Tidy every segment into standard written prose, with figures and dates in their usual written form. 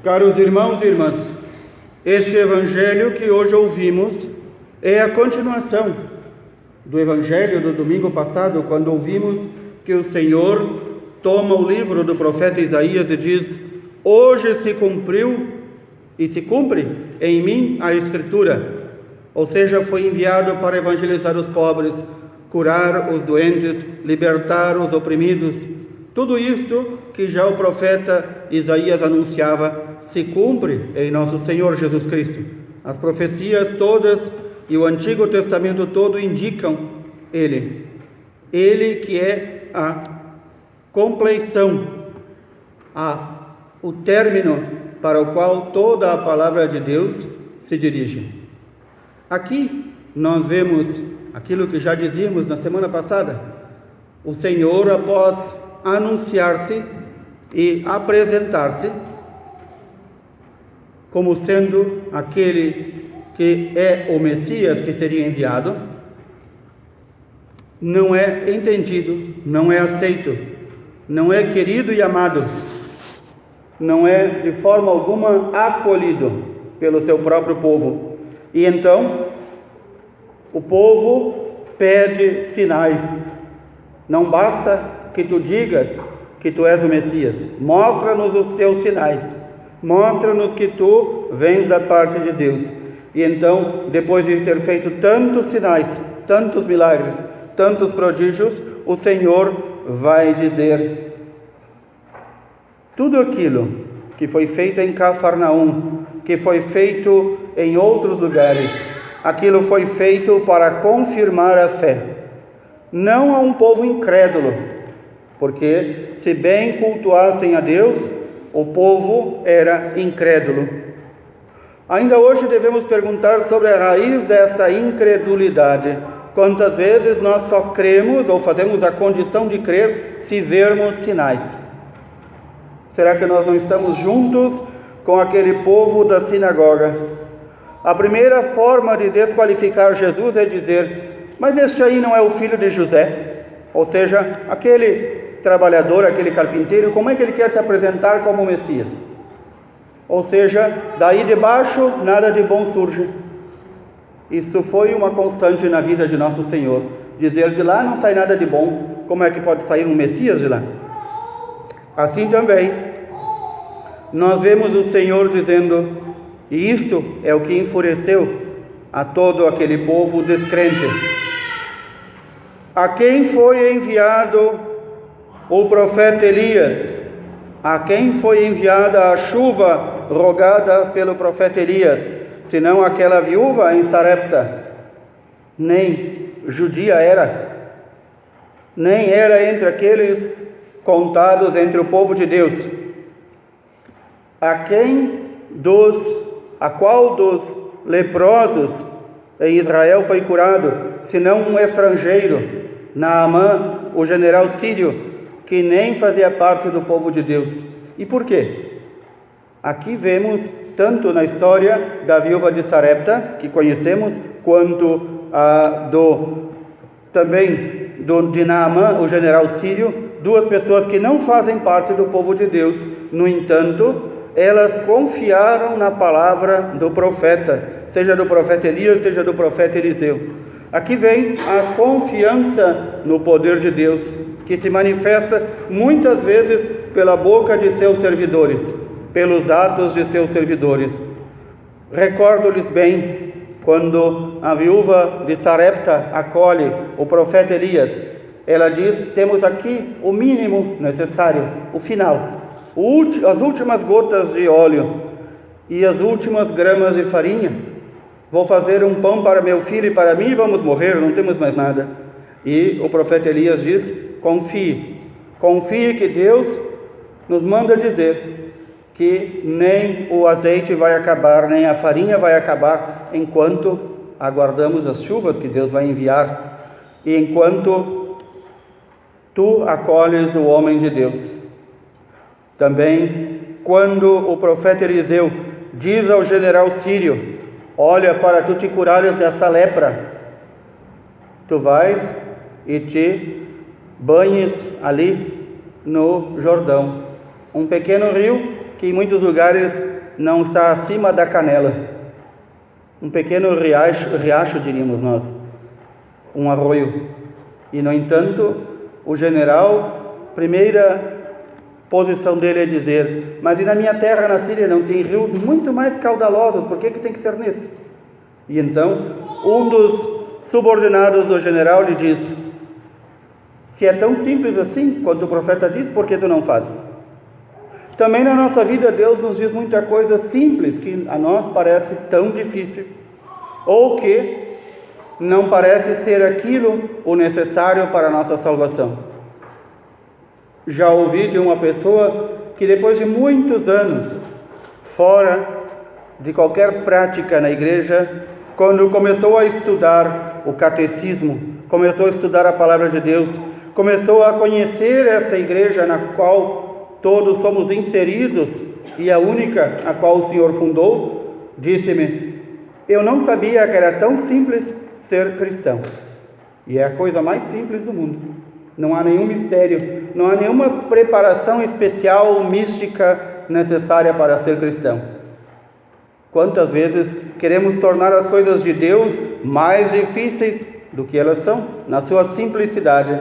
Caros irmãos e irmãs, este evangelho que hoje ouvimos é a continuação do evangelho do domingo passado, quando ouvimos que o Senhor toma o livro do profeta Isaías e diz: hoje se cumpriu e se cumpre em mim a Escritura. Ou seja, foi enviado para evangelizar os pobres, curar os doentes, libertar os oprimidos. Tudo isto que já o profeta Isaías anunciava se cumpre em nosso Senhor Jesus Cristo. As profecias todas e o Antigo Testamento todo indicam Ele que é a compleição, o término para o qual toda a palavra de Deus se dirige. Aqui nós vemos aquilo que já dizíamos na semana passada: o Senhor, após anunciar-se e apresentar-se como sendo aquele que é o Messias que seria enviado, não é entendido, não é aceito, não é querido e amado, não é de forma alguma acolhido pelo seu próprio povo. E então o povo pede sinais. Não basta que tu digas que tu és o Messias, mostra-nos os teus sinais, mostra-nos que tu vens da parte de Deus. E então, depois de ter feito tantos sinais, tantos milagres, tantos prodígios, o Senhor vai dizer: tudo aquilo que foi feito em Cafarnaum, que foi feito em outros lugares, aquilo foi feito para confirmar a fé, não a um povo incrédulo, porque se bem cultuassem a Deus, o povo era incrédulo. Ainda hoje devemos perguntar sobre a raiz desta incredulidade. Quantas vezes nós só cremos ou fazemos a condição de crer se vermos sinais? Será que nós não estamos juntos com aquele povo da sinagoga? A primeira forma de desqualificar Jesus é dizer: mas este aí não é o filho de José? Ou seja, aquele trabalhador, aquele carpinteiro, como é que ele quer se apresentar como Messias? Ou seja, daí de baixo nada de bom surge. Isto foi uma constante na vida de nosso Senhor, dizer: de lá não sai nada de bom, como é que pode sair um Messias de lá? Assim também nós vemos o Senhor dizendo, e isto é o que enfureceu a todo aquele povo descrente: a quem foi enviado o profeta Elias? A quem foi enviada a chuva rogada pelo profeta Elias, senão aquela viúva em Sarepta? Nem judia era, nem era entre aqueles contados entre o povo de Deus. A qual dos leprosos em Israel foi curado, senão um estrangeiro, Naamã, o general sírio, que nem fazia parte do povo de Deus? E por quê? Aqui vemos, tanto na história da viúva de Sarepta, que conhecemos, quanto de Naamã, o general sírio, duas pessoas que não fazem parte do povo de Deus. No entanto, elas confiaram na palavra do profeta, seja do profeta Elias, seja do profeta Eliseu. Aqui vem a confiança no poder de Deus, que se manifesta muitas vezes pela boca de seus servidores, pelos atos de seus servidores. Recordo-lhes bem quando a viúva de Sarepta acolhe o profeta Elias. Ela diz: temos aqui o mínimo necessário, o final, as últimas gotas de óleo e as últimas gramas de farinha. Vou fazer um pão para meu filho e para mim e vamos morrer, não temos mais nada. E o profeta Elias diz: confie que Deus nos manda dizer que nem o azeite vai acabar, nem a farinha vai acabar, enquanto aguardamos as chuvas que Deus vai enviar, e enquanto tu acolhes o homem de Deus. Também, quando o profeta Eliseu diz ao general sírio: olha, para tu te curares desta lepra, tu vais e te banhes ali no Jordão, um pequeno rio que em muitos lugares não está acima da canela. Um pequeno riacho, diríamos nós, um arroio. E, no entanto, o general, primeira posição dele é dizer: mas e na minha terra, na Síria, não tem rios muito mais caudalosos, por que tem que ser nesse? E então, um dos subordinados do general lhe diz: se é tão simples assim, quanto o profeta diz, por que tu não fazes? Também na nossa vida, Deus nos diz muita coisa simples, que a nós parece tão difícil, ou que não parece ser aquilo o necessário para a nossa salvação. Já ouvi de uma pessoa que depois de muitos anos, fora de qualquer prática na igreja, quando começou a estudar o catecismo, começou a estudar a palavra de Deus, começou a conhecer esta igreja na qual todos somos inseridos e a única a qual o Senhor fundou, disse-me: eu não sabia que era tão simples ser cristão. E é a coisa mais simples do mundo. Não há nenhum mistério, não há nenhuma preparação especial ou mística necessária para ser cristão. Quantas vezes queremos tornar as coisas de Deus mais difíceis do que elas são, na sua simplicidade.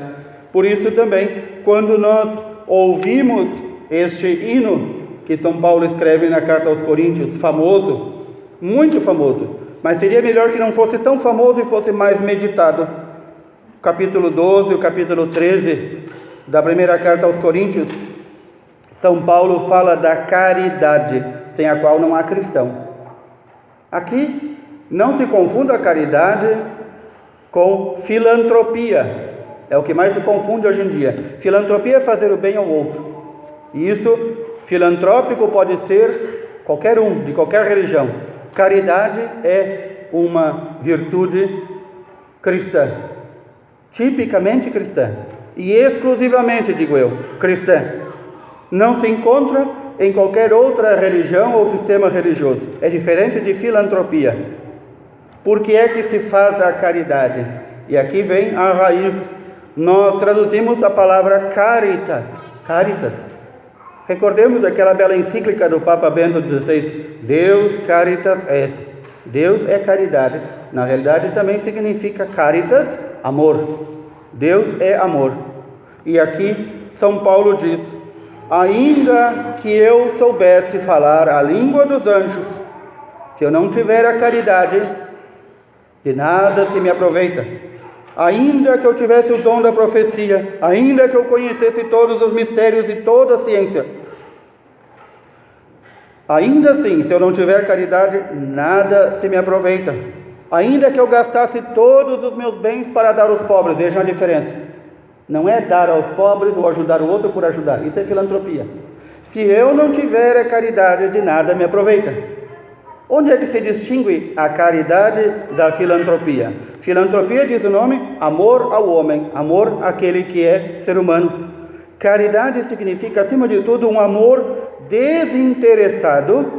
Por isso também, quando nós ouvimos este hino que São Paulo escreve na carta aos Coríntios, famoso, muito famoso, mas seria melhor que não fosse tão famoso e fosse mais meditado. O capítulo 12 e o capítulo 13 da primeira carta aos Coríntios, São Paulo fala da caridade, sem a qual não há cristão. Aqui não se confunda a caridade com filantropia. É o que mais se confunde hoje em dia. Filantropia é fazer o bem ao outro. E isso, filantrópico, pode ser qualquer um, de qualquer religião. Caridade é uma virtude cristã, tipicamente cristã, e exclusivamente, digo eu, cristã. Não se encontra em qualquer outra religião ou sistema religioso. É diferente de filantropia. Por que é que se faz a caridade? E aqui vem a raiz. Nós traduzimos a palavra caritas. Recordemos aquela bela encíclica do Papa Bento XVI, Deus caritas est. Deus é caridade. Na realidade também significa caritas, amor. Deus é amor. E aqui São Paulo diz: ainda que eu soubesse falar a língua dos anjos, se eu não tiver a caridade, de nada se me aproveita. Ainda que eu tivesse o dom da profecia, ainda que eu conhecesse todos os mistérios e toda a ciência, ainda assim, se eu não tiver caridade, nada se me aproveita. Ainda que eu gastasse todos os meus bens para dar aos pobres, vejam a diferença. Não é dar aos pobres ou ajudar o outro por ajudar, isso é filantropia. Se eu não tiver a caridade, de nada me aproveita. Onde é que se distingue a caridade da filantropia? Filantropia, diz o nome, amor ao homem, amor àquele que é ser humano. Caridade significa, acima de tudo, um amor desinteressado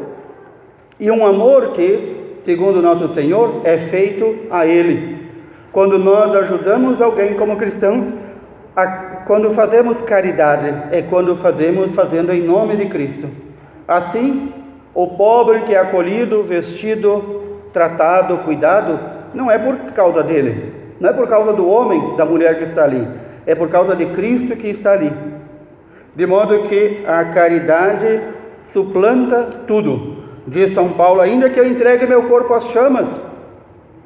e um amor que, segundo nosso Senhor, é feito a Ele. Quando nós ajudamos alguém como cristãos, quando fazemos caridade, é quando fazendo em nome de Cristo. Assim, o pobre que é acolhido, vestido, tratado, cuidado, não é por causa dele, não é por causa do homem, da mulher que está ali, é por causa de Cristo que está ali. De modo que a caridade suplanta tudo. Diz São Paulo: ainda que eu entregue meu corpo às chamas,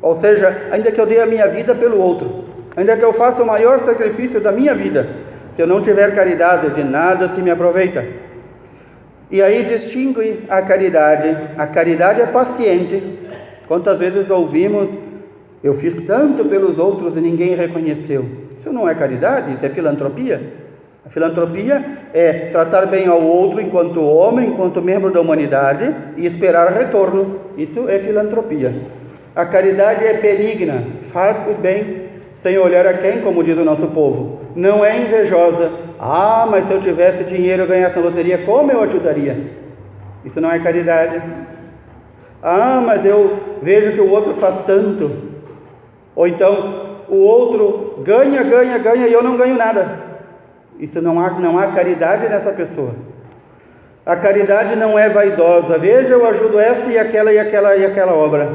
ou seja, ainda que eu dê a minha vida pelo outro, ainda que eu faça o maior sacrifício da minha vida, se eu não tiver caridade, de nada se me aproveita. E aí distingue a caridade. A caridade é paciente. Quantas vezes ouvimos: eu fiz tanto pelos outros e ninguém reconheceu. Isso não é caridade, isso é filantropia. A filantropia é tratar bem ao outro enquanto homem, enquanto membro da humanidade, e esperar retorno. Isso é filantropia. A caridade é benigna, faz o bem sem olhar a quem, como diz o nosso povo. Não é invejosa. Ah, mas se eu tivesse dinheiro e ganhasse na loteria, como eu ajudaria? Isso não é caridade. Ah, mas eu vejo que o outro faz tanto. Ou então, o outro ganha e eu não ganho nada. Isso não há caridade nessa pessoa. A caridade não é vaidosa. Veja, eu ajudo esta e aquela obra.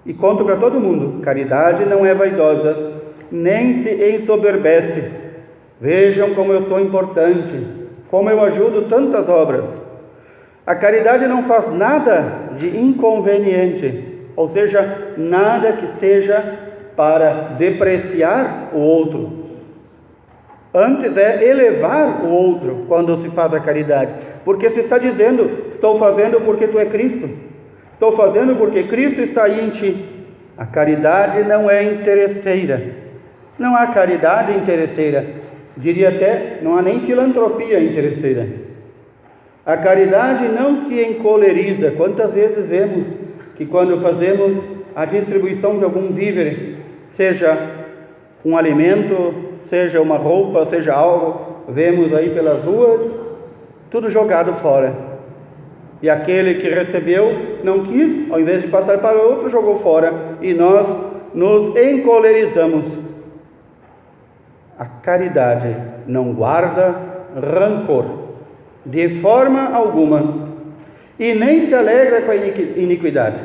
E conto para todo mundo. Caridade não é vaidosa, nem se ensoberbece. Vejam como eu sou importante, como eu ajudo tantas obras. A caridade não faz nada de inconveniente, ou seja, nada que seja para depreciar o outro. Antes é elevar o outro quando se faz a caridade, porque se está dizendo, estou fazendo porque tu é Cristo, estou fazendo porque Cristo está aí em ti. A caridade não é interesseira, não há caridade interesseira, diria até, não há nem filantropia interesseira. A caridade não se encoleriza. Quantas vezes vemos que quando fazemos a distribuição de algum víver, seja um alimento, seja uma roupa, seja algo, vemos aí pelas ruas, tudo jogado fora. E aquele que recebeu não quis, ao invés de passar para outro, jogou fora. E nós nos encolerizamos. A caridade não guarda rancor, de forma alguma, e nem se alegra com a iniquidade.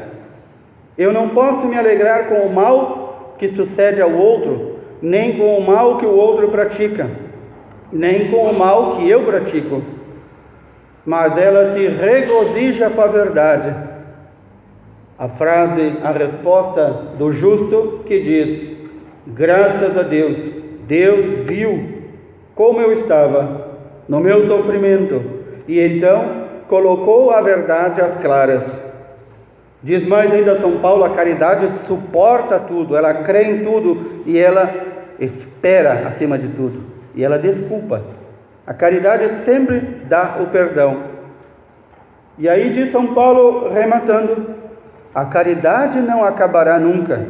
Eu não posso me alegrar com o mal que sucede ao outro, nem com o mal que o outro pratica, nem com o mal que eu pratico, mas ela se regozija com a verdade. A resposta do justo que diz: graças a Deus, Deus viu como eu estava no meu sofrimento, e então colocou a verdade às claras. Diz mais ainda São Paulo: a caridade suporta tudo, ela crê em tudo e ela espera acima de tudo, e ela desculpa. A caridade sempre dá o perdão. E aí diz São Paulo, rematando: a caridade não acabará nunca.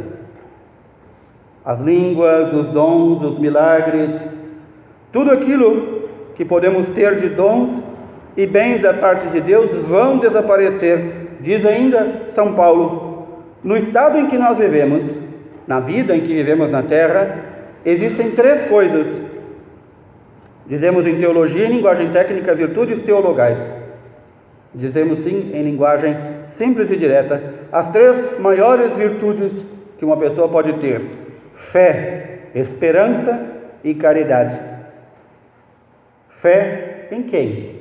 As línguas, os dons, os milagres, tudo aquilo que podemos ter de dons e bens da parte de Deus vão desaparecer. Diz ainda São Paulo: no estado em que nós vivemos, na vida em que vivemos na terra, existem três coisas. Dizemos em teologia, em linguagem técnica, virtudes teologais. Dizemos sim, em linguagem simples e direta, as três maiores virtudes que uma pessoa pode ter: fé, esperança e caridade. Fé em quem?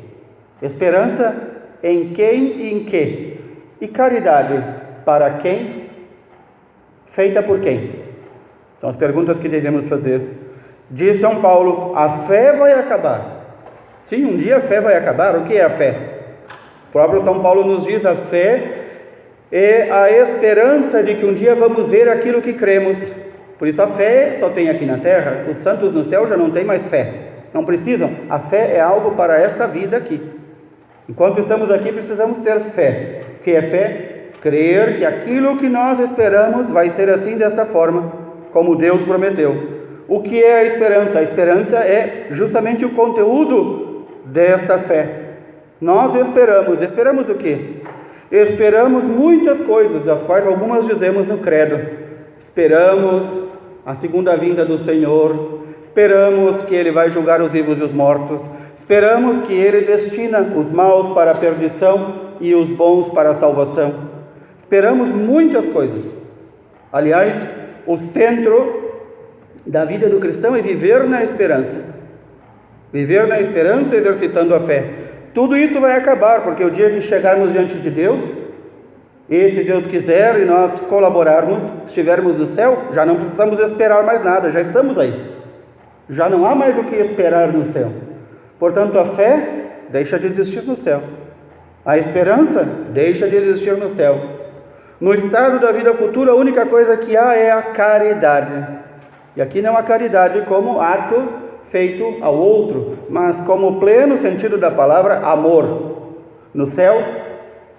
Esperança em quem e em que? E caridade para quem? Feita por quem? São as perguntas que devemos fazer. Diz São Paulo: a fé vai acabar. Sim, um dia a fé vai acabar. O que é a fé? O próprio São Paulo nos diz: a fé é a esperança de que um dia vamos ver aquilo que cremos. Por isso a fé só tem aqui na terra. Os santos no céu já não têm mais fé, não precisam. A fé é algo para esta vida aqui. Enquanto estamos aqui, precisamos ter fé. O que é fé? Crer que aquilo que nós esperamos vai ser assim, desta forma, como Deus prometeu. O que é a esperança? A esperança é justamente o conteúdo desta fé. Nós esperamos o quê? Esperamos muitas coisas, das quais algumas dizemos no credo. Esperamos a segunda vinda do Senhor, esperamos que Ele vai julgar os vivos e os mortos, esperamos que Ele destina os maus para a perdição e os bons para a salvação. Esperamos muitas coisas. Aliás, o centro da vida do cristão é viver na esperança. Viver na esperança exercitando a fé. Tudo isso vai acabar, porque o dia que chegarmos diante de Deus, e se Deus quiser e nós colaborarmos, estivermos no céu, já não precisamos esperar mais nada, já estamos aí. Já não há mais o que esperar no céu. Portanto, a fé deixa de existir no céu. A esperança deixa de existir no céu. No estado da vida futura, a única coisa que há é a caridade. E aqui não há caridade como ato feito ao outro, mas como pleno sentido da palavra, amor. No céu,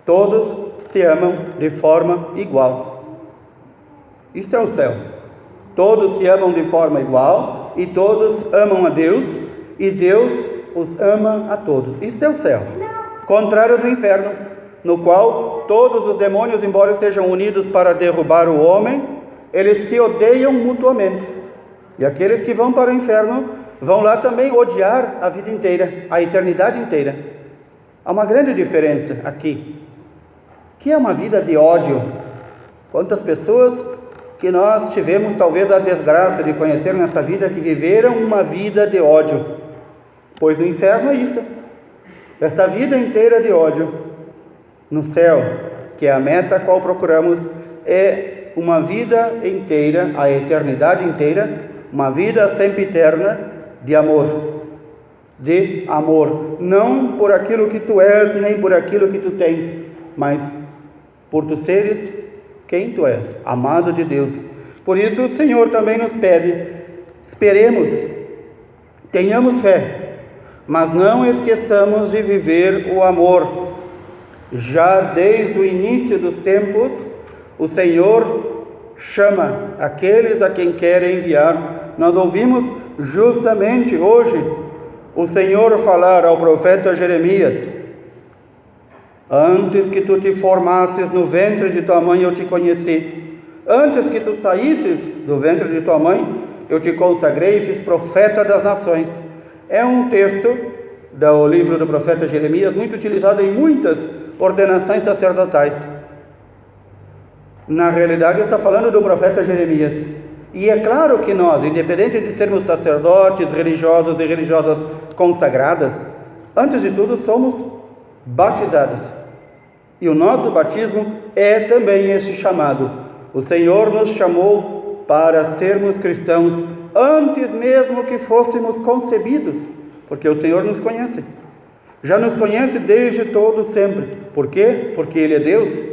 todos se amam de forma igual. Isto é o céu. Todos se amam de forma igual e todos amam a Deus e Deus os ama a todos. Isto é o céu. Contrário do inferno, no qual todos os demônios, embora estejam unidos para derrubar o homem, eles se odeiam mutuamente. E aqueles que vão para o inferno vão lá também odiar a vida inteira, a eternidade inteira. Há uma grande diferença aqui, que é uma vida de ódio. Quantas pessoas que nós tivemos talvez a desgraça de conhecer nessa vida que viveram uma vida de ódio, pois no inferno é isto, essa vida inteira de ódio. No céu, que é a meta a qual procuramos, é uma vida inteira, a eternidade inteira, uma vida sempiterna de amor. De amor, não por aquilo que tu és, nem por aquilo que tu tens, mas por tu seres quem tu és, amado de Deus. Por isso o Senhor também nos pede, esperemos, tenhamos fé, mas não esqueçamos de viver o amor. Já desde o início dos tempos, o Senhor chama aqueles a quem quer enviar. Nós ouvimos justamente hoje o Senhor falar ao profeta Jeremias: antes que tu te formasses no ventre de tua mãe, eu te conheci. Antes que tu saísses do ventre de tua mãe, eu te consagrei e fiz profeta das nações. É um texto do livro do profeta Jeremias, muito utilizado em muitas ordenações sacerdotais. Na realidade, está falando do profeta Jeremias. E é claro que nós, independente de sermos sacerdotes, religiosos e religiosas consagradas, antes de tudo somos batizados. E o nosso batismo é também esse chamado. O Senhor nos chamou para sermos cristãos antes mesmo que fôssemos concebidos, porque o Senhor nos conhece. Já nos conhece desde todo sempre. Por quê? Porque Ele é Deus.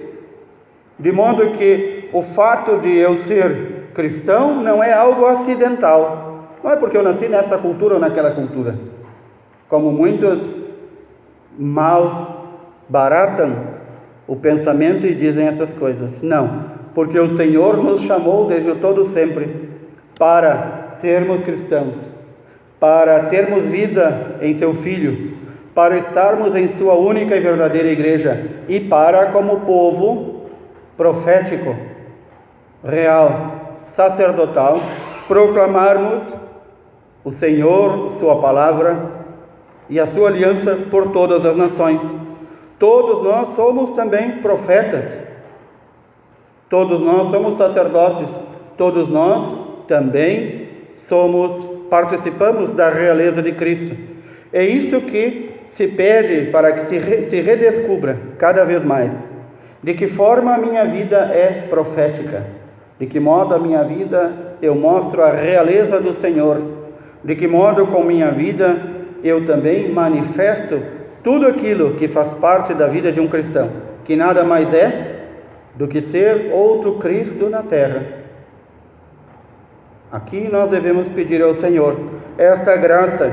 De modo que o fato de eu ser cristão não é algo acidental. Não é porque eu nasci nesta cultura ou naquela cultura. Como muitos mal baratam o pensamento e dizem essas coisas. Não, porque o Senhor nos chamou desde todo sempre para sermos cristãos, para termos vida em seu Filho, para estarmos em sua única e verdadeira igreja e para, como povo profético, real, sacerdotal, proclamarmos o Senhor, sua palavra e a sua aliança por todas as nações. Todos nós somos também profetas, todos nós somos sacerdotes, todos nós também participamos da realeza de Cristo. É isto que se pede para que se redescubra cada vez mais. De que forma a minha vida é profética? De que modo a minha vida eu mostro a realeza do Senhor? De que modo com minha vida eu também manifesto tudo aquilo que faz parte da vida de um cristão, que nada mais é do que ser outro Cristo na terra. Aqui nós devemos pedir ao Senhor esta graça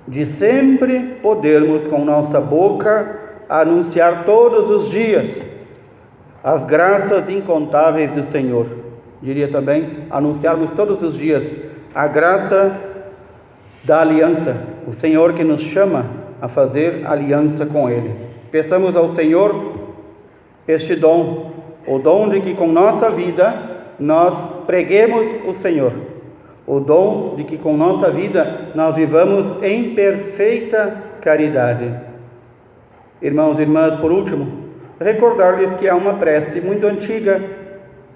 de sempre podermos com nossa boca anunciar todos os dias as graças incontáveis do Senhor. Diria também, anunciarmos todos os dias a graça da aliança, o Senhor que nos chama a fazer aliança com Ele. Peçamos ao Senhor este dom, o dom de que com nossa vida nós preguemos o Senhor, o dom de que com nossa vida nós vivamos em perfeita caridade. Irmãos e irmãs, por último, recordar-lhes que há uma prece muito antiga,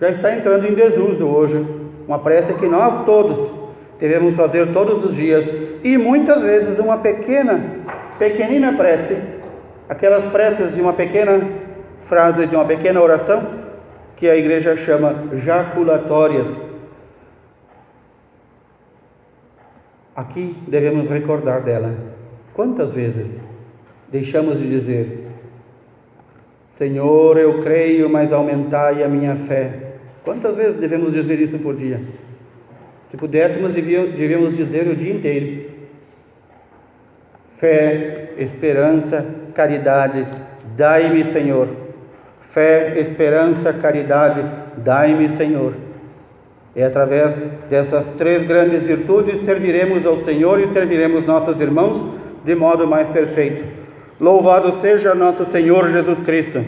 já está entrando em desuso hoje, uma prece que nós todos devemos fazer todos os dias, e muitas vezes uma pequenina prece, aquelas preces de uma pequena frase, de uma pequena oração, que a igreja chama jaculatórias. Aqui devemos recordar dela. Quantas vezes deixamos de dizer: Senhor, eu creio, mas aumentai a minha fé? Quantas vezes devemos dizer isso por dia? Se pudéssemos, devíamos dizer o dia inteiro. Fé, esperança, caridade, dai-me, Senhor. Fé, esperança, caridade, dai-me, Senhor. E através dessas três grandes virtudes serviremos ao Senhor e serviremos nossos irmãos de modo mais perfeito. Louvado seja nosso Senhor Jesus Cristo.